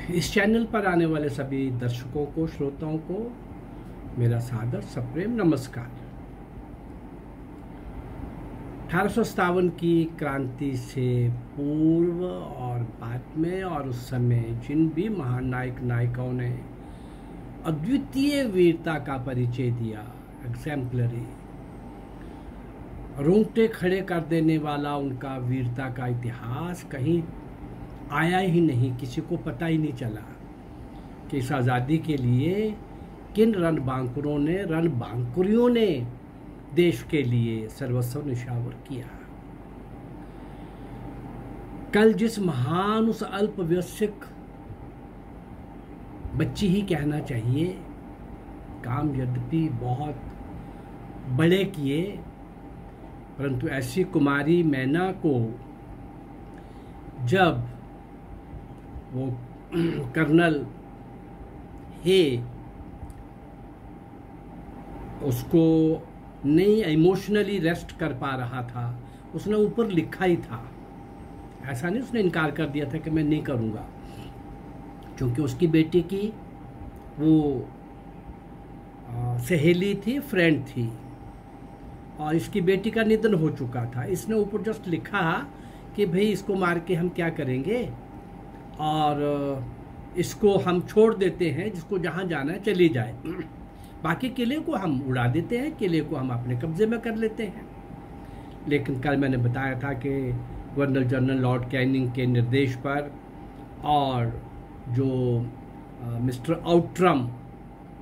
इस चैनल पर आने वाले सभी दर्शकों को, श्रोताओं को मेरा सादर सप्रेम नमस्कार। 1857 की क्रांति से पूर्व और बाद में और उस समय जिन भी महान नायक नायिकाओं ने अद्वितीय वीरता का परिचय दिया, एग्जैम्पलरी, रोंगटे खड़े कर देने वाला उनका वीरता का इतिहास कहीं आया ही नहीं। किसी को पता ही नहीं चला कि इस आज़ादी के लिए किन रणबांकुरियों ने देश के लिए सर्वस्व निछावर किया। कल जिस महान, उस अल्पवयस्क बच्ची ही कहना चाहिए, काम यद्यपि बहुत बड़े किए, परंतु ऐसी कुमारी मैना को जब वो कर्नल हे उसको नहीं इमोशनली रेस्ट कर पा रहा था, उसने ऊपर लिखा ही था। ऐसा नहीं उसने इनकार कर दिया था कि मैं नहीं करूँगा, क्योंकि उसकी बेटी की वो सहेली थी, फ्रेंड थी, और इसकी बेटी का निधन हो चुका था। इसने ऊपर जस्ट लिखा कि भाई इसको मार के हम क्या करेंगे, और इसको हम छोड़ देते हैं, जिसको जहाँ जाना है चली जाए, बाकी किले को हम उड़ा देते हैं, किले को हम अपने कब्जे में कर लेते हैं। लेकिन कल मैंने बताया था कि गवर्नर जनरल लॉर्ड कैनिंग के निर्देश पर और जो मिस्टर आउट्रम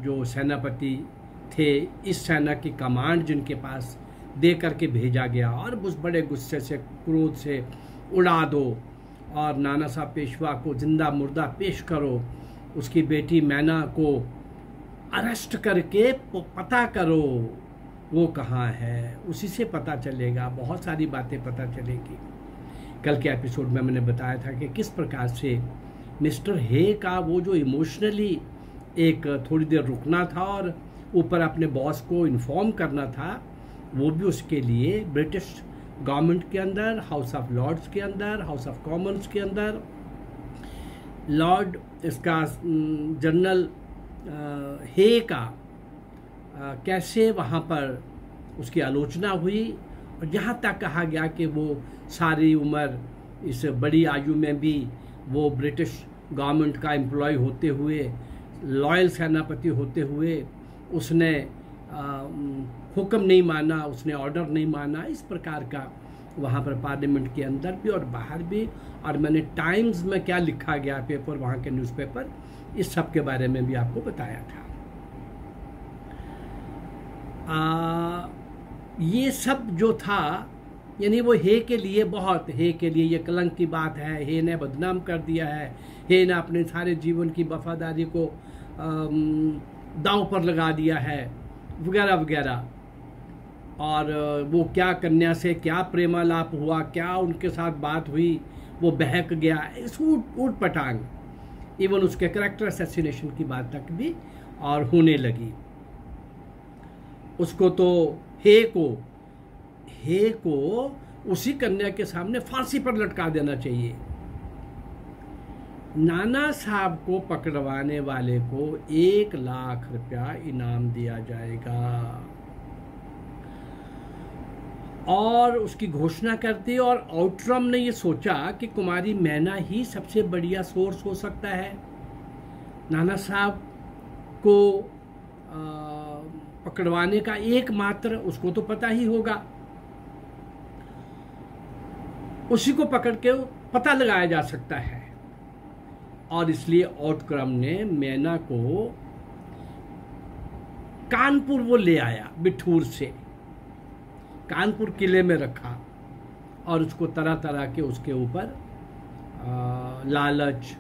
जो सेनापति थे, इस सेना की कमांड जिनके पास दे करके भेजा गया, और उस बड़े गुस्से से, क्रोध से उड़ा दो और नाना साहब पेशवा को जिंदा मुर्दा पेश करो, उसकी बेटी मैना को अरेस्ट करके पता करो वो कहाँ है, उसी से पता चलेगा, बहुत सारी बातें पता चलेगी। कल के एपिसोड में मैंने बताया था कि किस प्रकार से मिस्टर हे का वो जो इमोशनली एक थोड़ी देर रुकना था और ऊपर अपने बॉस को इन्फॉर्म करना था, वो भी उसके लिए ब्रिटिश गवर्नमेंट के अंदर, हाउस ऑफ लॉर्ड्स के अंदर, हाउस ऑफ कॉमन्स के अंदर, लॉर्ड इसका जनरल हे का कैसे वहाँ पर उसकी आलोचना हुई, और यहाँ तक कहा गया कि वो सारी उम्र इस बड़ी आयु में भी वो ब्रिटिश गवर्नमेंट का एम्प्लॉय होते हुए, लॉयल सेनापति होते हुए उसने हुक्म नहीं माना, उसने ऑर्डर नहीं माना। इस प्रकार का वहाँ पर पार्लियामेंट के अंदर भी और बाहर भी, और मैंने टाइम्स में क्या लिखा गया पेपर, वहाँ के न्यूज़पेपर, इस सब के बारे में भी आपको बताया था। ये सब जो था, यानी वो हे के लिए बहुत, हे के लिए ये कलंक की बात है, हे ने बदनाम कर दिया है, हे ने अपने सारे जीवन की वफादारी को दांव पर लगा दिया है, वगैरह वगैरह। और वो क्या कन्या से क्या प्रेमालाप हुआ, क्या उनके साथ बात हुई, वो बहक गया, इस ऊट पटांग, इवन उसके कैरेक्टर असैसिनेशन की बात तक भी और होने लगी। उसको तो हे को उसी कन्या के सामने फांसी पर लटका देना चाहिए। नाना साहब को पकड़वाने वाले को 1 लाख रुपया इनाम दिया जाएगा, और उसकी घोषणा करती। और आउट्रम ने ये सोचा कि कुमारी मैना ही सबसे बढ़िया सोर्स हो सकता है, नाना साहब को पकड़वाने का एकमात्र, उसको तो पता ही होगा, उसी को पकड़ के पता लगाया जा सकता है। और इसलिए आउट्रम ने मैना को कानपुर वो ले आया, बिठूर से कानपुर किले में रखा, और उसको तरह तरह के उसके ऊपर लालच,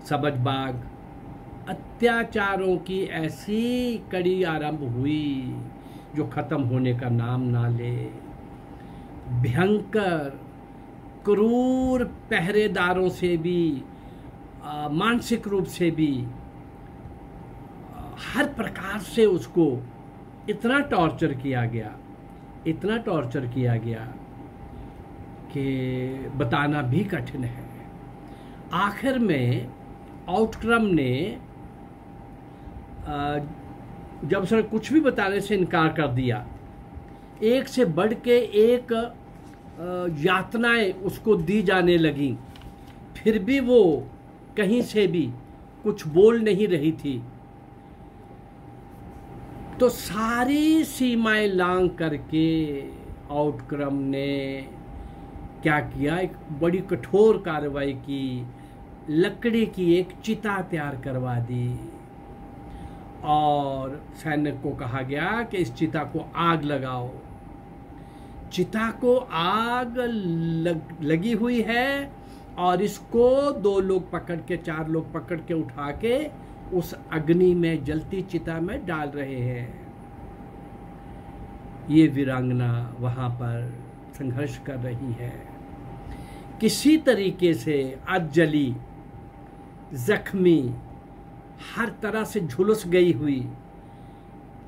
सबजबाग, अत्याचारों की ऐसी कड़ी आरंभ हुई जो खत्म होने का नाम ना ले। भयंकर क्रूर पहरेदारों से भी, मानसिक रूप से भी, हर प्रकार से उसको इतना टॉर्चर किया गया, इतना टॉर्चर किया गया कि बताना भी कठिन है। आखिर में आउटक्रम ने जब उसने कुछ भी बताने से इनकार कर दिया, एक से बढ़ के एक यातनाएं उसको दी जाने लगी, फिर भी वो कहीं से भी कुछ बोल नहीं रही थी। तो सारी सीमाएं लांघ करके आउटक्रम ने क्या किया, एक बड़ी कठोर कार्रवाई की, लकड़ी की एक चिता तैयार करवा दी और सैनिक को कहा गया कि इस चिता को आग लगाओ। चिता को आग लगी हुई है और इसको 2 लोग पकड़ के 4 लोग पकड़ के उठा के उस अग्नि में, जलती चिता में डाल रहे हैं। ये वीरांगना वहां पर संघर्ष कर रही है, किसी तरीके से अधजली, जख्मी, हर तरह से झुलस गई हुई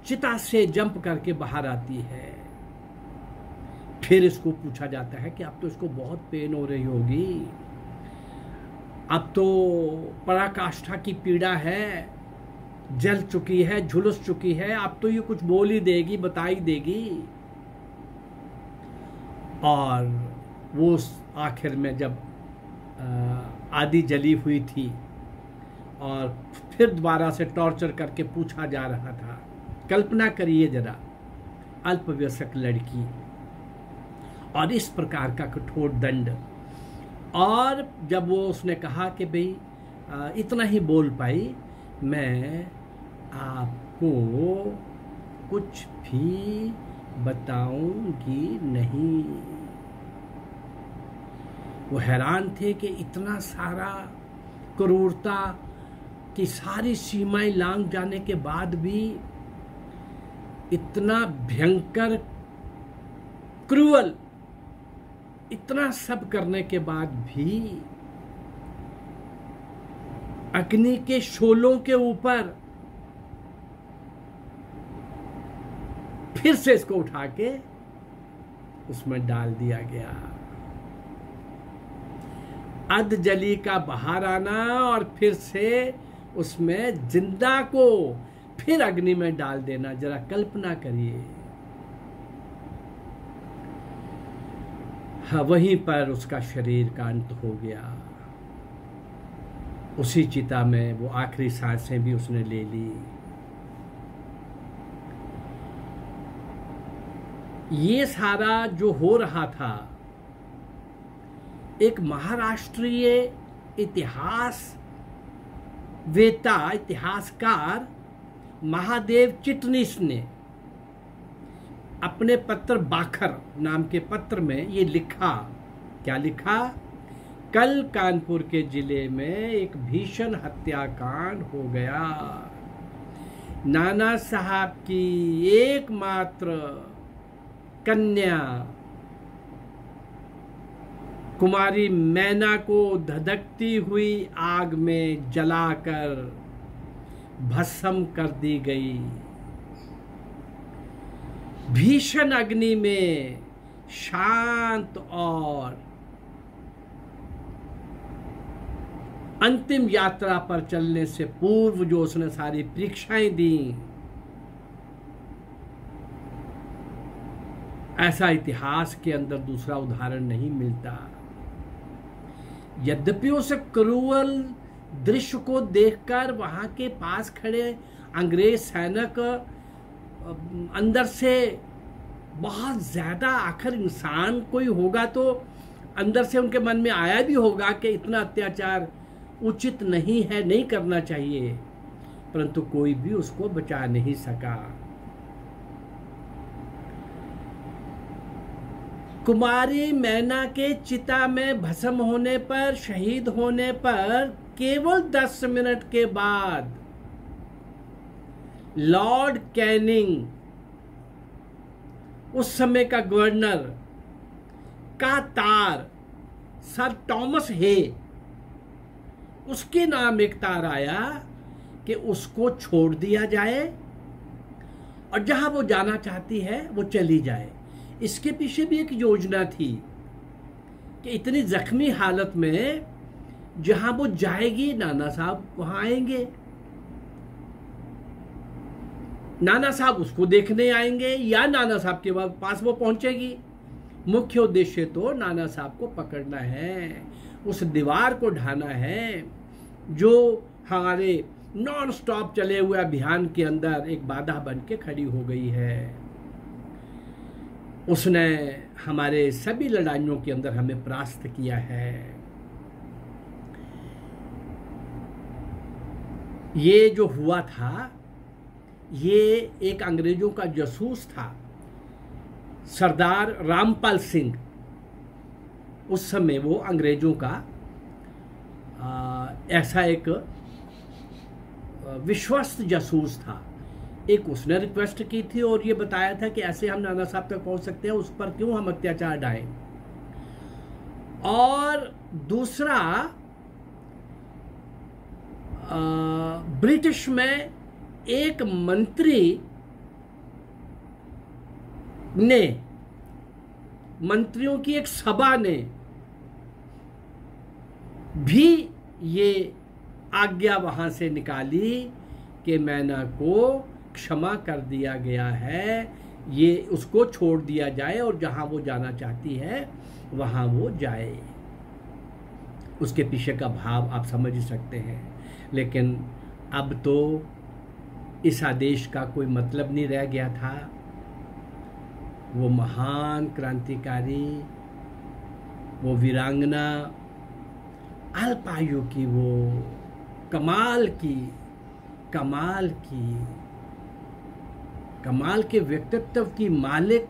चिता से जंप करके बाहर आती है। फिर इसको पूछा जाता है कि अब तो इसको बहुत पेन हो रही होगी, अब तो पराकाष्ठा की पीड़ा है, जल चुकी है, झुलस चुकी है, अब तो ये कुछ बोल ही देगी, बता ही देगी। और वो आखिर में जब आधी जली हुई थी और फिर दोबारा से टॉर्चर करके पूछा जा रहा था, कल्पना करिए जरा, अल्पवयस्क लड़की और इस प्रकार का कठोर दंड। और जब वो उसने कहा कि भाई इतना ही बोल पाई, मैं आपको कुछ भी बताऊंगी नहीं। वो हैरान थे कि इतना सारा क्रूरता की सारी सीमाएं लांघ जाने के बाद भी, इतना भयंकर क्रूअल, इतना सब करने के बाद भी अग्नि के शोलों के ऊपर फिर से इसको उठा के उसमें डाल दिया गया। अधजली का बाहर आना और फिर से उसमें जिंदा को फिर अग्नि में डाल देना, जरा कल्पना करिए। हाँ, वहीं पर उसका शरीर का अंत हो गया। उसी चिता में वो आखिरी सांसें भी उसने ले ली। ये सारा जो हो रहा था, एक महाराष्ट्रीय इतिहासकार महादेव चिटनिस ने अपने पत्र बाखर नाम के पत्र में ये लिखा। क्या लिखा? कल कानपुर के जिले में एक भीषण हत्याकांड हो गया। नाना साहब की एकमात्र कन्या कुमारी मैना को धधकती हुई आग में जलाकर भस्म कर दी गई। भीषण अग्नि में शांत और अंतिम यात्रा पर चलने से पूर्व जो उसने सारी परीक्षाएं दी, ऐसा इतिहास के अंदर दूसरा उदाहरण नहीं मिलता। यद्यपि उस क्रूअल दृश्य को देखकर वहां के पास खड़े अंग्रेज सैनिक अंदर से बहुत ज्यादा, आखिर इंसान कोई होगा तो अंदर से उनके मन में आया भी होगा कि इतना अत्याचार उचित नहीं है, नहीं करना चाहिए, परंतु कोई भी उसको बचा नहीं सका। कुमारी मैना के चिता में भस्म होने पर, शहीद होने पर केवल 10 मिनट के बाद लॉर्ड कैनिंग, उस समय का गवर्नर का तार सर टॉमस हे, उसके नाम एक तार आया कि उसको छोड़ दिया जाए और जहां वो जाना चाहती है वो चली जाए। इसके पीछे भी एक योजना थी कि इतनी जख्मी हालत में जहां वो जाएगी नाना साहब वहां आएंगे, नाना साहब उसको देखने आएंगे या नाना साहब के पास वो पहुंचेगी। मुख्य उद्देश्य तो नाना साहब को पकड़ना है, उस दीवार को ढाना है जो हमारे नॉन स्टॉप चले हुए अभियान के अंदर एक बाधा बन के खड़ी हो गई है। उसने हमारे सभी लड़ाइयों के अंदर हमें परास्त किया है। ये जो हुआ था, ये एक अंग्रेजों का जासूस था, सरदार रामपाल सिंह। उस समय वो अंग्रेजों का ऐसा एक विश्वस्त जासूस था। एक उसने रिक्वेस्ट की थी और ये बताया था कि ऐसे हम नाना साहब तक पहुंच सकते हैं, उस पर क्यों हम अत्याचार ढाएं। और दूसरा, ब्रिटिश में एक मंत्री ने, मंत्रियों की एक सभा ने भी ये आज्ञा वहां से निकाली कि मैना को क्षमा कर दिया गया है, ये उसको छोड़ दिया जाए और जहां वो जाना चाहती है वहां वो जाए। उसके पीछे का भाव आप समझ ही सकते हैं। लेकिन अब तो इस आदेश का कोई मतलब नहीं रह गया था। वो महान क्रांतिकारी, वो वीरांगना, अल्पायु की, वो कमाल के व्यक्तित्व की मालिक,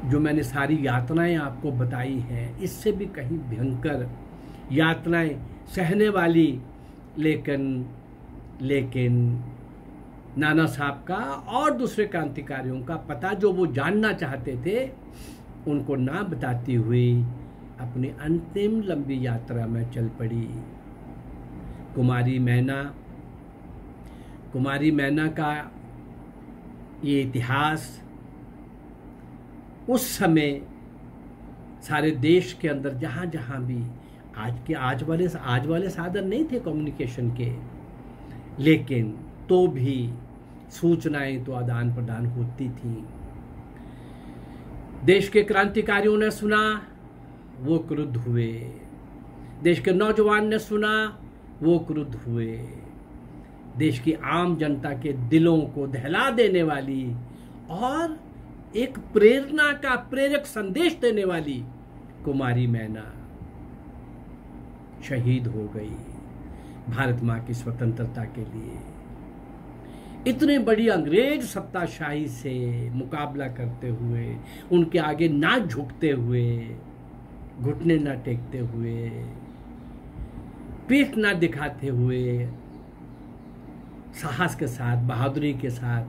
जो मैंने सारी यातनाएं आपको बताई हैं, इससे भी कहीं भयंकर यातनाएं सहने वाली, लेकिन नाना साहब का और दूसरे क्रांतिकारियों का पता जो वो जानना चाहते थे, उनको ना बताती हुई अपनी अंतिम लंबी यात्रा में चल पड़ी। कुमारी मैना का ये इतिहास उस समय सारे देश के अंदर जहाँ जहाँ भी, आज वाले साधन नहीं थे कम्युनिकेशन के, लेकिन तो भी सूचनाएं तो आदान प्रदान होती थी। देश के क्रांतिकारियों ने सुना, वो क्रुद्ध हुए। देश के नौजवान ने सुना, वो क्रुद्ध हुए। देश की आम जनता के दिलों को दहला देने वाली और एक प्रेरणा का प्रेरक संदेश देने वाली कुमारी मैना शहीद हो गई भारत मां की स्वतंत्रता के लिए। इतने बड़ी अंग्रेज सत्ताशाही से मुकाबला करते हुए, उनके आगे ना झुकते हुए, घुटने ना टेकते हुए, पीठ ना दिखाते हुए, साहस के साथ, बहादुरी के साथ,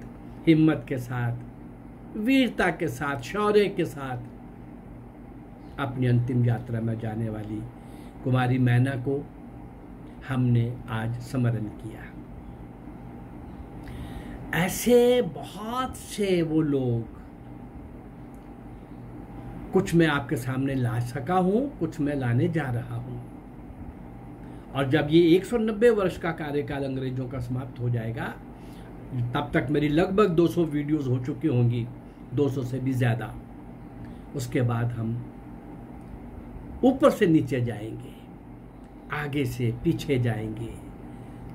हिम्मत के साथ, वीरता के साथ, शौर्य के साथ अपनी अंतिम यात्रा में जाने वाली कुमारी मैना को हमने आज स्मरण किया। ऐसे बहुत से वो लोग, कुछ मैं आपके सामने ला सका हूं, कुछ मैं लाने जा रहा हूं। और जब ये 190 वर्ष का कार्यकाल अंग्रेजों का समाप्त हो जाएगा, तब तक मेरी लगभग 200 वीडियोस हो चुकी होंगी, 200 से भी ज्यादा। उसके बाद हम ऊपर से नीचे जाएंगे, आगे से पीछे जाएंगे।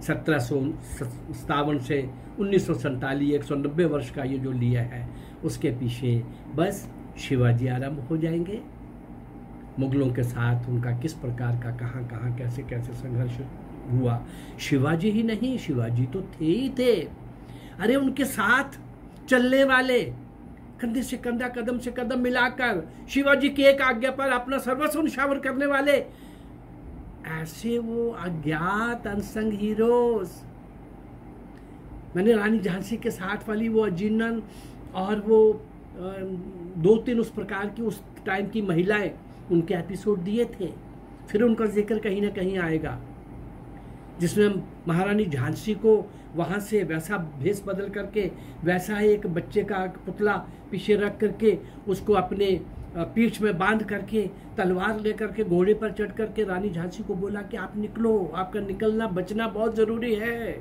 1757 से 1947, 190 वर्ष का ये जो लिया है, उसके पीछे बस शिवाजी आरंभ हो जाएंगे। मुगलों के साथ उनका किस प्रकार का, कहाँ कहाँ, कैसे कैसे संघर्ष हुआ। शिवाजी ही नहीं, शिवाजी तो थे ही थे। अरे उनके साथ चलने वाले, कंधे से कंधा, कदम से कदम मिलाकर शिवाजी की एक आज्ञा पर अपना सर्वस्व न्यौछावर करने वाले, ऐसे वो अज्ञात अनसंग हीरोज। मैंने रानी झांसी के साथ वाली वो अजीनन और वो 2-3 उस प्रकार की उस टाइम की महिलाएं, उनके एपिसोड दिए थे। फिर उनका जिक्र कहीं ना कहीं आएगा, जिसमें महारानी झांसी को वहां से वैसा भेष बदल करके, वैसा एक बच्चे का पुतला पीछे रख करके उसको अपने पीठ में बांध करके तलवार लेकर के घोड़े पर चढ़ करके रानी झांसी को बोला कि आप निकलो, आपका निकलना बचना बहुत जरूरी है,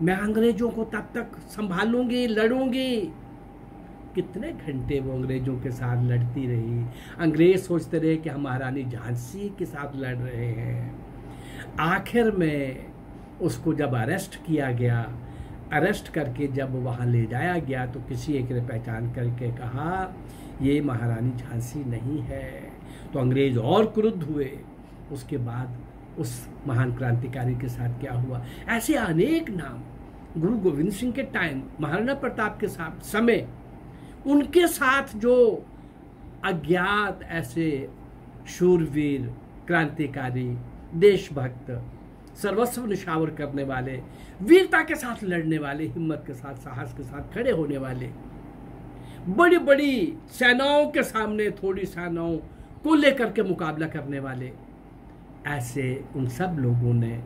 मैं अंग्रेजों को तब तक संभालूंगी, लड़ूंगी। कितने घंटे वो अंग्रेजों के साथ लड़ती रही। अंग्रेज सोचते रहे कि हम महारानी झांसी के साथ लड़ रहे हैं। आखिर में उसको जब अरेस्ट किया गया, अरेस्ट करके जब वहाँ ले जाया गया तो किसी एक ने पहचान करके कहा ये महारानी झांसी नहीं है। तो अंग्रेज और क्रुद्ध हुए। उसके बाद उस महान क्रांतिकारी के साथ क्या हुआ, ऐसे अनेक नाम। गुरु गोविंद सिंह के टाइम, महाराणा प्रताप के साथ समय, उनके साथ जो अज्ञात ऐसे शूरवीर, क्रांतिकारी, देशभक्त, सर्वस्व निछावर करने वाले, वीरता के साथ लड़ने वाले, हिम्मत के साथ, साहस के साथ खड़े होने वाले, बड़ी बड़ी सेनाओं के सामने थोड़ी सेनाओं को लेकर के मुकाबला करने वाले, ऐसे उन सब लोगों ने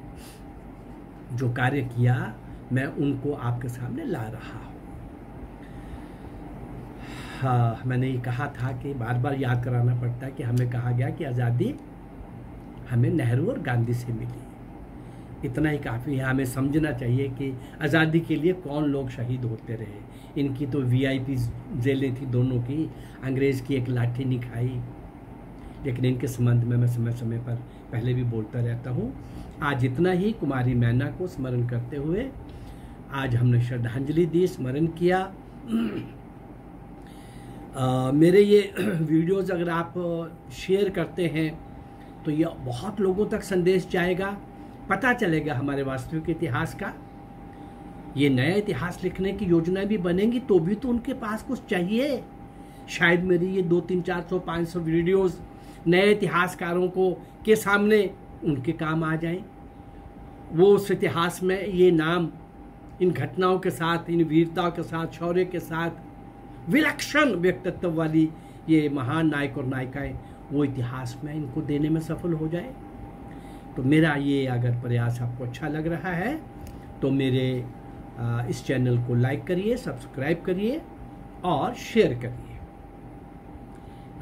जो कार्य किया, मैं उनको आपके सामने ला रहा हूं। हाँ, मैंने ये कहा था कि बार बार याद कराना पड़ता है कि हमें कहा गया कि आज़ादी हमें नेहरू और गांधी से मिली। इतना ही काफ़ी है। हमें समझना चाहिए कि आज़ादी के लिए कौन लोग शहीद होते रहे। इनकी तो VIP जेलें थी दोनों की, अंग्रेज़ की एक लाठी नहीं खाई। लेकिन इनके संबंध में मैं समय समय पर पहले भी बोलता रहता हूँ। आज इतना ही। कुमारी मैना को स्मरण करते हुए आज हमने श्रद्धांजलि दी, स्मरण किया। मेरे ये वीडियोज़ अगर आप शेयर करते हैं तो ये बहुत लोगों तक संदेश जाएगा, पता चलेगा हमारे वास्तविक इतिहास का। ये नया इतिहास लिखने की योजना भी बनेंगी तो भी तो उनके पास कुछ चाहिए। शायद मेरी ये 200-300-400-500 वीडियोस नए इतिहासकारों को के सामने उनके काम आ जाएं। वो उस इतिहास में ये नाम, इन घटनाओं के साथ, इन वीरताओं के साथ, शौर्य के साथ, विलक्षण व्यक्तित्व वाली ये महान नायक और नायिकाएं, वो इतिहास में इनको देने में सफल हो जाए। तो मेरा ये अगर प्रयास आपको अच्छा लग रहा है तो मेरे इस चैनल को लाइक करिए, सब्सक्राइब करिए और शेयर करिए।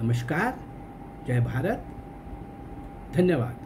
नमस्कार, जय भारत, धन्यवाद।